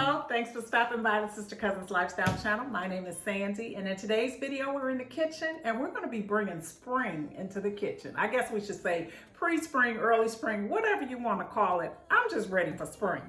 Hello, thanks for stopping by the Sister Cousins Lifestyle channel. My name is Sandy, and in today's video, we're in the kitchen and we're going to be bringing spring into the kitchen. I guess we should say pre-spring, early spring, whatever you want to call it. I'm just ready for spring.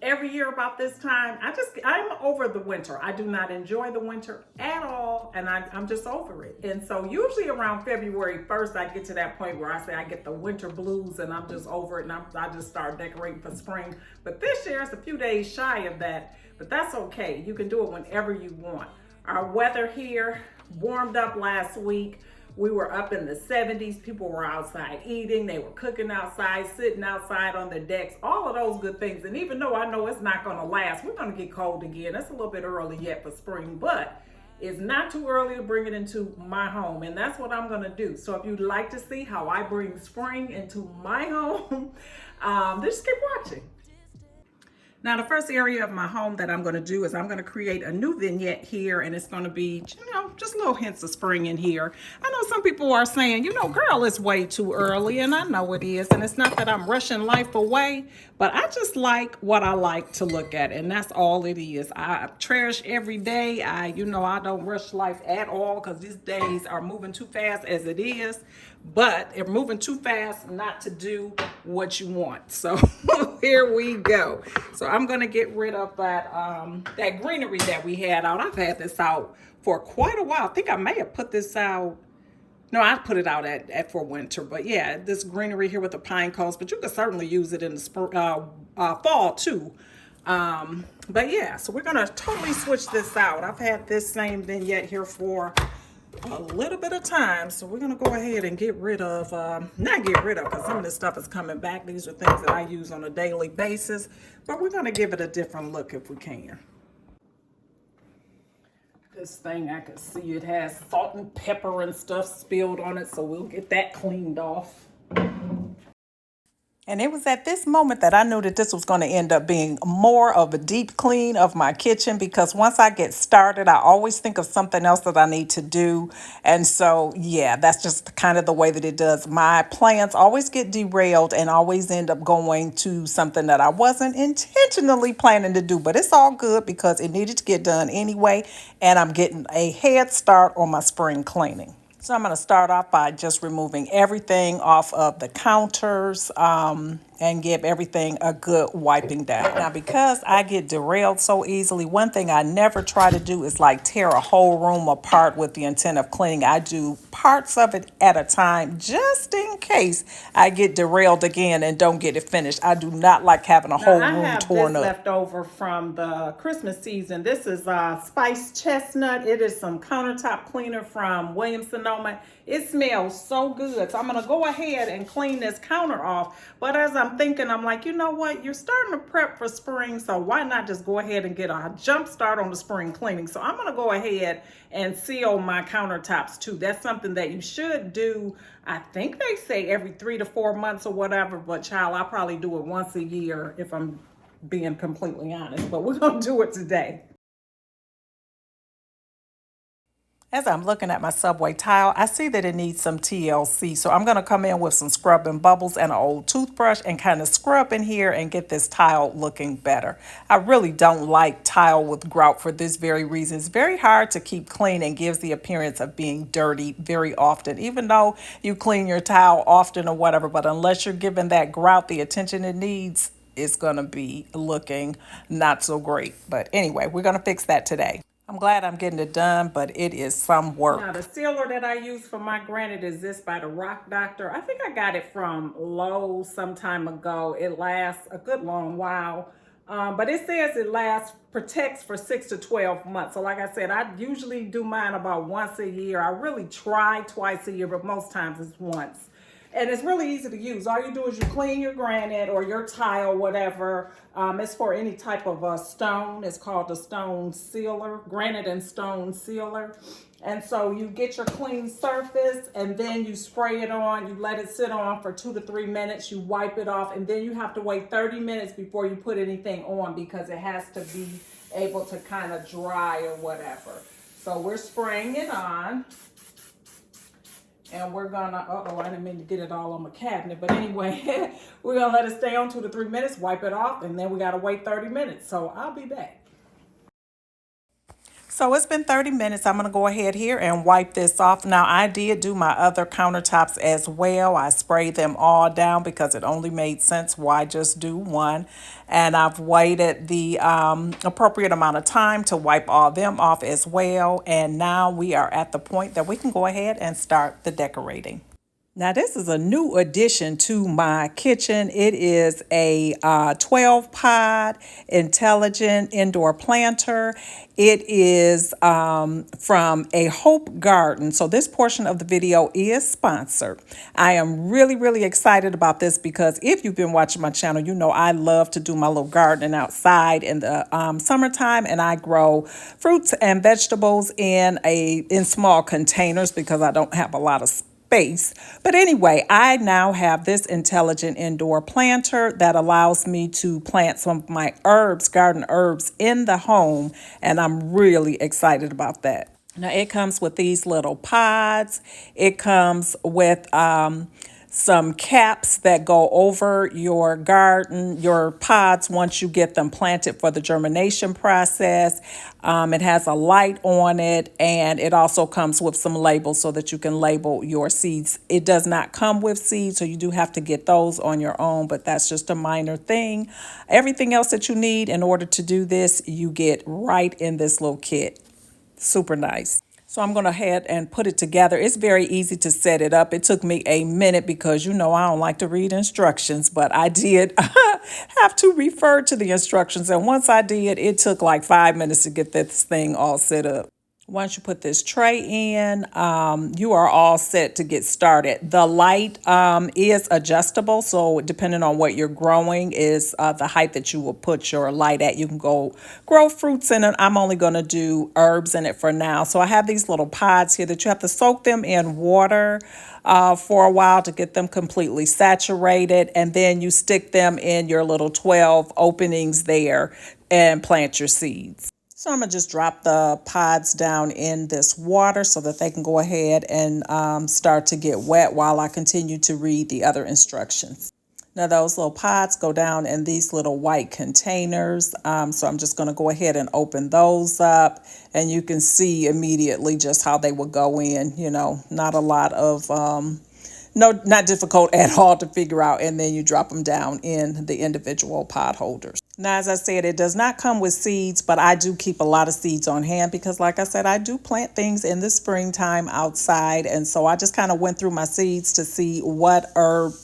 Every year about this time, I'm over the winter. I do not enjoy the winter at all, and I'm just over it. And so usually around February 1st, I get to that point where I say I get the winter blues and I'm just over it, and I just start decorating for spring. But this year it's a few days shy of that, but that's okay. You can do it whenever you want. Our weather here warmed up last week. We were up in the 70s. People were outside eating. They were cooking outside, sitting outside on the decks, all of those good things. And even though I know it's not going to last, we're going to get cold again. It's a little bit early yet for spring, but it's not too early to bring it into my home. And that's what I'm going to do. So if you'd like to see how I bring spring into my home, just keep watching. Now, the first area of my home that I'm going to do is I'm going to create a new vignette here, and it's going to be, just little hints of spring in here. I know some people are saying, girl, it's way too early, and I know it is, and it's not that I'm rushing life away, but I just like what I like to look at, and that's all it is. I cherish every day. I don't rush life at all because these days are moving too fast as it is, but they're moving too fast not to do what you want. So here we go. So I'm going to get rid of that greenery that we had out. I've had this out for quite a while. I think I may have put this out. No, I put it out for winter. But yeah, this greenery here with the pine cones. But you could certainly use it in the fall too. But yeah, so we're going to totally switch this out. I've had this same vignette here for a little bit of time, so we're gonna go ahead and get rid of not get rid of, because some of this stuff is coming back. These are things that I use on a daily basis, but we're gonna give it a different look if we can. This thing, I can see it has salt and pepper and stuff spilled on it, so we'll get that cleaned off. And it was at this moment that I knew that this was going to end up being more of a deep clean of my kitchen, because once I get started, I always think of something else that I need to do. And so, yeah, that's just kind of the way that it does. My plans always get derailed and always end up going to something that I wasn't intentionally planning to do. But it's all good because it needed to get done anyway. And I'm getting a head start on my spring cleaning. So I'm going to start off by just removing everything off of the counters and give everything a good wiping down. Now, because I get derailed so easily, one thing I never try to do is like tear a whole room apart with the intent of cleaning. I do parts of it at a time just in case I get derailed again and don't get it finished. I do not like having a whole room torn up. I have this left over from the Christmas season. This is spiced chestnut. It is some countertop cleaner from Williams-Sonoma. It smells so good. So I'm going to go ahead and clean this counter off. But as I'm thinking, I'm like, you know what? You're starting to prep for spring, so why not just go ahead and get a jump start on the spring cleaning? So I'm going to go ahead and seal my countertops too. That's something that you should do. I think they say every 3 to 4 months or whatever, but child, I'll probably do it once a year if I'm being completely honest. But we're going to do it today. As I'm looking at my subway tile, I see that it needs some TLC. So I'm going to come in with some scrubbing bubbles and an old toothbrush and kind of scrub in here and get this tile looking better. I really don't like tile with grout for this very reason. It's very hard to keep clean and gives the appearance of being dirty very often, even though you clean your tile often or whatever. But unless you're giving that grout the attention it needs, it's going to be looking not so great. But anyway, we're going to fix that today. I'm glad I'm getting it done, but it is some work. Now, the sealer that I use for my granite is this by the Rock Doctor. I think I got it from Lowe's some time ago. It lasts a good long while, but it says it protects for 6 to 12 months. So like I said, I usually do mine about once a year. I really try twice a year, but most times it's once. And it's really easy to use. All you do is you clean your granite or your tile, whatever. It's for any type of stone. It's called the stone sealer, granite and stone sealer. And so you get your clean surface and then you spray it on. You let it sit on for 2 to 3 minutes. You wipe it off, and then you have to wait 30 minutes before you put anything on because it has to be able to kind of dry or whatever. So we're spraying it on. And we're gonna, uh-oh, I didn't mean to get it all on my cabinet. But anyway, we're gonna let it stay on 2 to 3 minutes, wipe it off, and then we gotta wait 30 minutes. So I'll be back. So it's been 30 minutes. I'm going to go ahead here and wipe this off. Now, I did do my other countertops as well. I sprayed them all down because it only made sense. Why just do one? And I've waited the appropriate amount of time to wipe all them off as well. And now we are at the point that we can go ahead and start the decorating. Now, this is a new addition to my kitchen. It is a 12 pod intelligent indoor planter. It is from a Hope Garden. So this portion of the video is sponsored. I am really, really excited about this because if you've been watching my channel, you know I love to do my little gardening outside in the summertime, and I grow fruits and vegetables in small containers because I don't have a lot of space. But anyway, I now have this intelligent indoor planter that allows me to plant some of my herbs, garden herbs in the home, and I'm really excited about that. Now it comes with these little pods. It comes with some caps that go over your garden, your pods once you get them planted for the germination process. It has a light on it, and it also comes with some labels so that you can label your seeds. It does not come with seeds, so you do have to get those on your own, but that's just a minor thing. Everything else that you need in order to do this, you get right in this little kit. Super nice. So I'm going to head and put it together. It's very easy to set it up. It took me a minute because you know I don't like to read instructions, but I did have to refer to the instructions. And once I did, it took like 5 minutes to get this thing all set up. Once you put this tray in, you are all set to get started. The light is adjustable, so depending on what you're growing is the height that you will put your light at. You can go grow fruits in it. I'm only going to do herbs in it for now. So I have these little pods here that you have to soak them in water for a while to get them completely saturated, and then you stick them in your little 12 openings there and plant your seeds. So I'm going to just drop the pods down in this water so that they can go ahead and start to get wet while I continue to read the other instructions. Now those little pods go down in these little white containers. So I'm just going to go ahead and open those up, and you can see immediately just how they will go in. You know, not a lot of no, not difficult at all to figure out. And then you drop them down in the individual pot holders. Now, as I said, it does not come with seeds, but I do keep a lot of seeds on hand because, like I said, I do plant things in the springtime outside. And so I just kind of went through my seeds to see what herb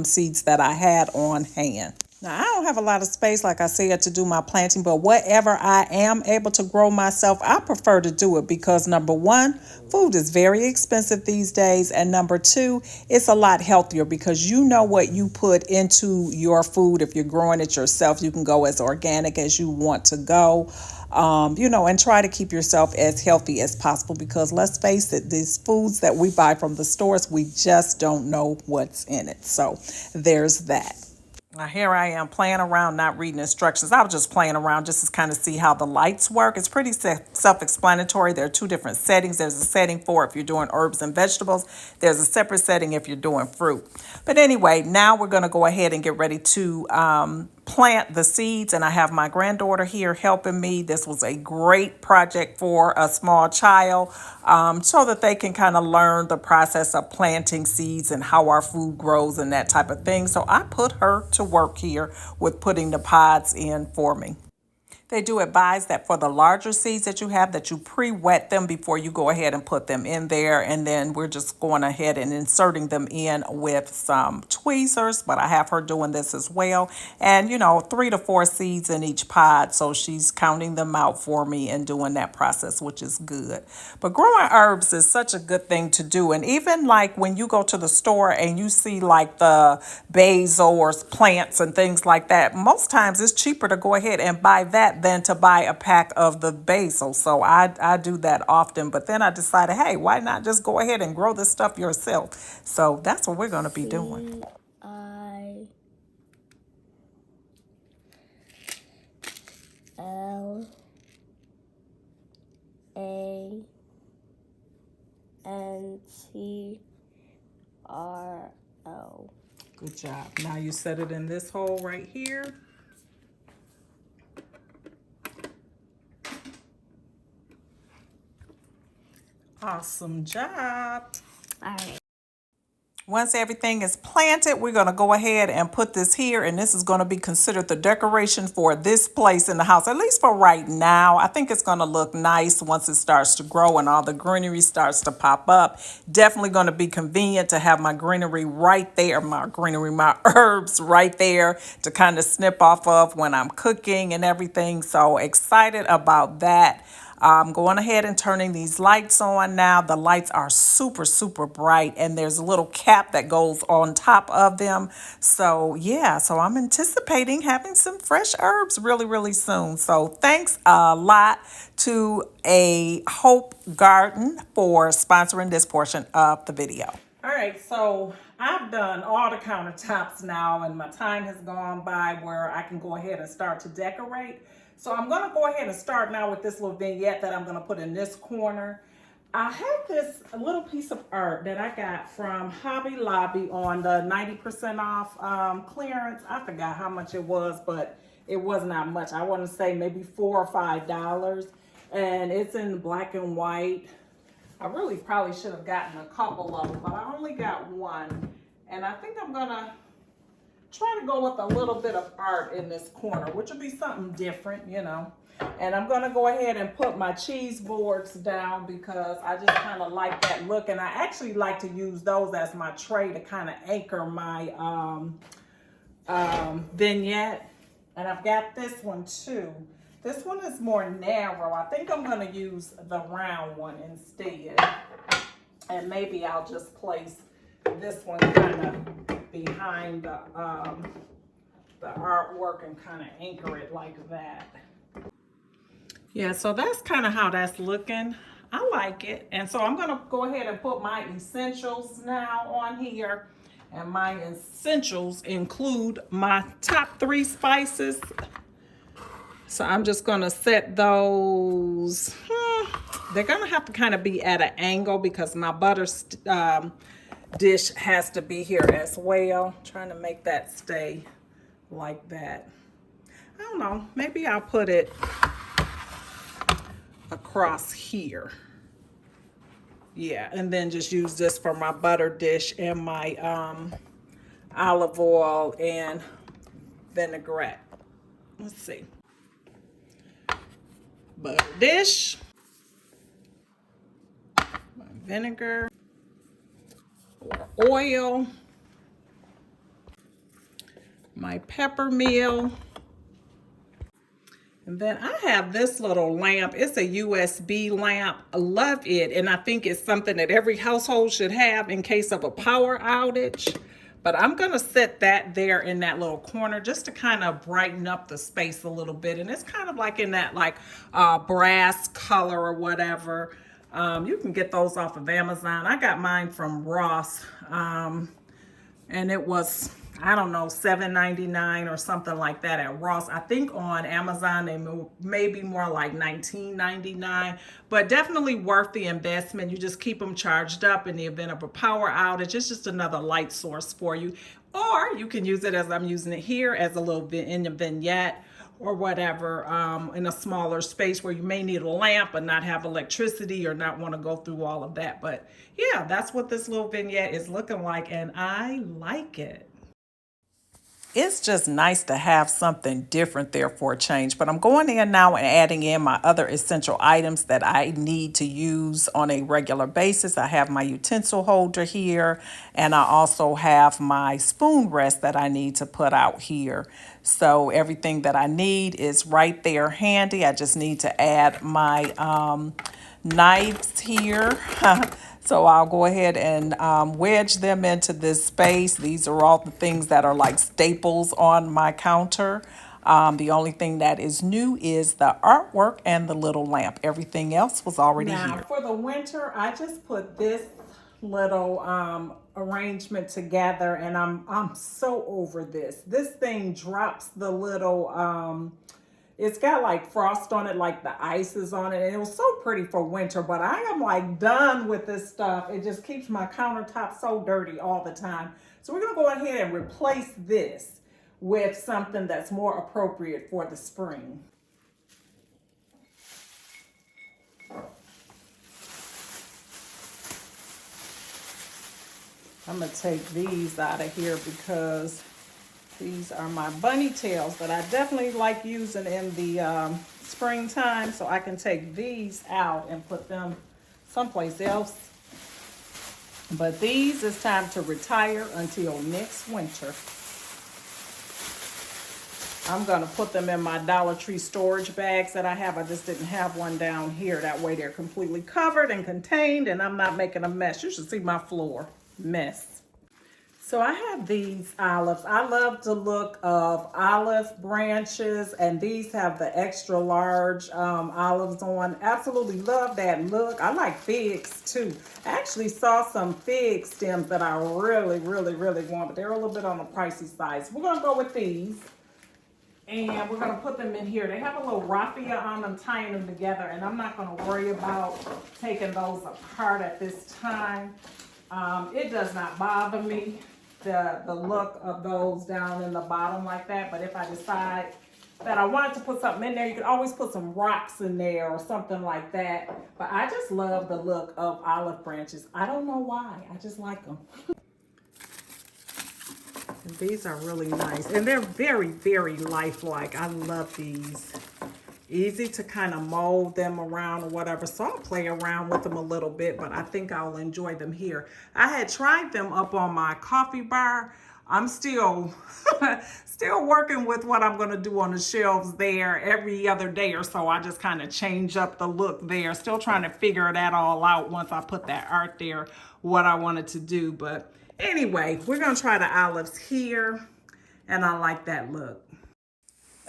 seeds that I had on hand. Now, I don't have a lot of space, like I said, to do my planting, but whatever I am able to grow myself, I prefer to do it because, number one, food is very expensive these days, and number two, it's a lot healthier because you know what you put into your food. If you're growing it yourself, you can go as organic as you want to go. And try to keep yourself as healthy as possible because let's face it, these foods that we buy from the stores, we just don't know what's in it. So there's that. Now here I am playing around, not reading instructions. I was just playing around just to kind of see how the lights work. It's pretty self-explanatory. There are two different settings. There's a setting for if you're doing herbs and vegetables. There's a separate setting if you're doing fruit. But anyway, now we're going to go ahead and get ready to plant the seeds, and I have my granddaughter here helping me. This was a great project for a small child so that they can kind of learn the process of planting seeds and how our food grows and that type of thing. So I put her to work here with putting the pods in for me. They do advise that for the larger seeds that you have, that you pre-wet them before you go ahead and put them in there. And then we're just going ahead and inserting them in with some tweezers, but I have her doing this as well. And, 3 to 4 seeds in each pod. So she's counting them out for me and doing that process, which is good. But growing herbs is such a good thing to do. And even like when you go to the store and you see like the basil or plants and things like that, most times it's cheaper to go ahead and buy that than to buy a pack of the basil. So I do that often, but then I decided, hey, why not just go ahead and grow this stuff yourself? So that's what we're going to be doing. CILANT Good job. Now you set it in this hole right here. Awesome job. All right. Once everything is planted, we're going to go ahead and put this here, and this is going to be considered the decoration for this place in the house, at least for right now. I think it's going to look nice once it starts to grow and all the greenery starts to pop up. Definitely going to be convenient to have my greenery right there, my herbs right there to kind of snip off of when I'm cooking and everything. So excited about that. I'm going ahead and turning these lights on now. The lights are super, super bright, and there's a little cap that goes on top of them. So yeah, so I'm anticipating having some fresh herbs really, really soon. So thanks a lot to A Hope Garden for sponsoring this portion of the video. All right, so I've done all the countertops now, and my time has gone by where I can go ahead and start to decorate. So I'm going to go ahead and start now with this little vignette that I'm going to put in this corner. I have this little piece of art that I got from Hobby Lobby on the 90% off clearance. I forgot how much it was, but it was not much. I want to say maybe $4 or $5. And it's in black and white. I really probably should have gotten a couple of them, but I only got one. And I think I'm going to try to go with a little bit of art in this corner, which will be something different, you know. And I'm going to go ahead and put my cheese boards down because I just kind of like that look. And I actually like to use those as my tray to kind of anchor my vignette. And I've got this one too. This one is more narrow. I think I'm going to use the round one instead. And maybe I'll just place this one kind of behind the artwork and kind of anchor it like that. Yeah, so that's kind of how that's looking. I like it. And so I'm going to go ahead and put my essentials now on here. And my essentials include my top 3 spices. So I'm just going to set those. They're going to have to kind of be at an angle because my butter dish has to be here as well. Trying to make that stay like that. I don't know. Maybe I'll put it across here. Yeah, and then just use this for my butter dish and my olive oil and vinaigrette. Let's see. Butter dish, my vinegar, or oil, my pepper meal. And then I have this little lamp. It's a USB lamp. I love it. And I think it's something that every household should have in case of a power outage. But I'm going to set that there in that little corner just to kind of brighten up the space a little bit. And it's kind of like in that like brass color or whatever. You can get those off of Amazon. I got mine from Ross. And it was, I don't know, $7.99 or something like that at Ross. I think on Amazon they may be more like $19.99, but definitely worth the investment. You just keep them charged up in the event of a power outage. It's just another light source for you. Or you can use it as I'm using it here as a little bit in the vignette or whatever, in a smaller space where you may need a lamp but not have electricity or not want to go through all of that. But yeah, that's what this little vignette is looking like, and I like it. It's just nice to have something different there for a change. But I'm going in now and adding in my other essential items that I need to use on a regular basis. I have my utensil holder here, and I also have my spoon rest that I need to put out here. So everything that I need is right there handy. I just need to add my knives here. So I'll go ahead and wedge them into this space. These are all the things that are like staples on my counter. The only thing that is new is the artwork and the little lamp. Everything else was already here. For the winter, I just put this little arrangement together, and I'm so over this. This thing drops the little it's got like frost on it, like the ice is on it. And it was so pretty for winter, but I am like done with this stuff. It just keeps my countertop so dirty all the time. So we're going to go ahead and replace this with something that's more appropriate for the spring. I'm going to take these out of here because these are my bunny tails that I definitely like using in the springtime. So I can take these out and put them someplace else. But these is time to retire until next winter. I'm going to put them in my Dollar Tree storage bags that I have. I just didn't have one down here. That way they're completely covered and contained and I'm not making a mess. You should see my floor mess. So I have these olives. I love the look of olive branches, and these have the extra large olives on. Absolutely love that look. I like figs too. I actually saw some fig stems that I really want, but they're a little bit on the pricey side. So we're going to go with these. And we're going to put them in here. They have a little raffia on them, tying them together, and I'm not going to worry about taking those apart at this time. It does not bother me, the look of those down in the bottom like that, but if I decide that I wanted to put something in there, you could always put some rocks in there or something like that. But I just love the look of olive branches. I don't know why. I just like them. And these are really nice. And they're very lifelike. I love these. Easy to kind of mold them around or whatever. So I'll play around with them a little bit, but I think I'll enjoy them here. I had tried them up on my coffee bar. I'm still working with what I'm going to do on the shelves there every other day or so. I just kind of change up the look there. Still trying to figure that all out once I put that art there, what I wanted to do. But anyway, we're going to try the olives here, and I like that look.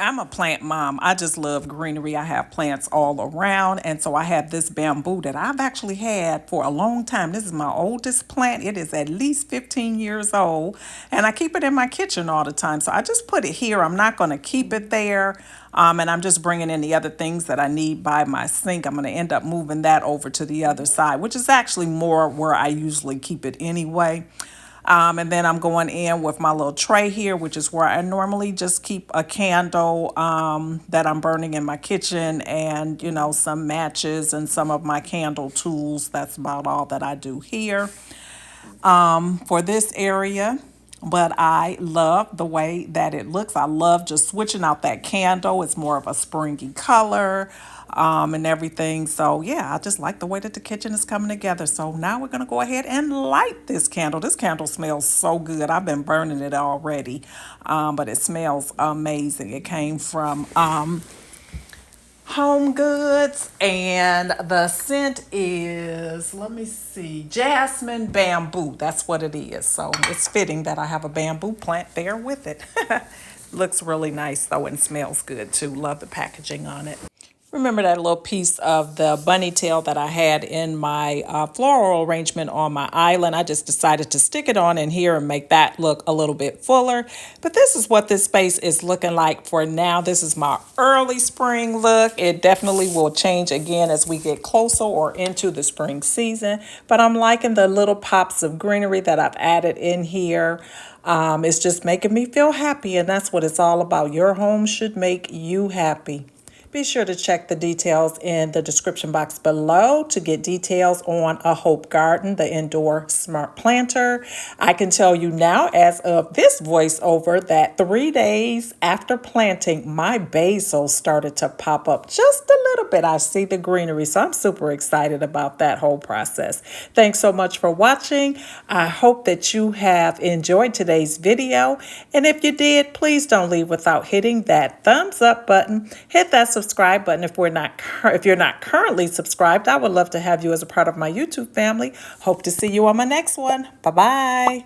I'm a plant mom. I just love greenery. I have plants all around. And so I have this bamboo that I've actually had for a long time. This is my oldest plant. It is at least 15 years old. And I keep it in my kitchen all the time. So I just put it here. I'm not going to keep it there. And I'm just bringing in the other things that I need by my sink. I'm going to end up moving that over to the other side, which is actually more where I usually keep it anyway. And then I'm going in with my little tray here, which is where I normally just keep a candle that I'm burning in my kitchen, and, you know, some matches and some of my candle tools. That's about all that I do here for this area. But I love the way that it looks. I love just switching out that candle. It's more of a springy color and everything. So yeah, I just like the way that the kitchen is coming together. So now we're going to go ahead and light this candle. This candle smells so good. I've been burning it already, but it smells amazing. It came from Home Goods, and the scent is, let me see, jasmine bamboo. That's what it is. So it's fitting that I have a bamboo plant there with it. Looks really nice though, and smells good too. Love the packaging on it. Remember that little piece of the bunny tail that I had in my floral arrangement on my island? I just decided to stick it on in here and make that look a little bit fuller. But this is what this space is looking like for now. This is my early spring look. It definitely will change again as we get closer or into the spring season. But I'm liking the little pops of greenery that I've added in here. It's just making me feel happy, and that's what it's all about. Your home should make you happy. Be sure to check the details in the description box below to get details on a Hope Garden, the indoor smart planter. I can tell you now, as of this voiceover, that 3 days after planting, my basil started to pop up just a little bit. I see the greenery, so I'm super excited about that whole process. Thanks so much for watching. I hope that you have enjoyed today's video. And if you did, please don't leave without hitting that thumbs up button. Hit that subscribe button if you're not currently subscribed. I would love to have you as a part of my YouTube family. Hope to see you on my next one. Bye-bye.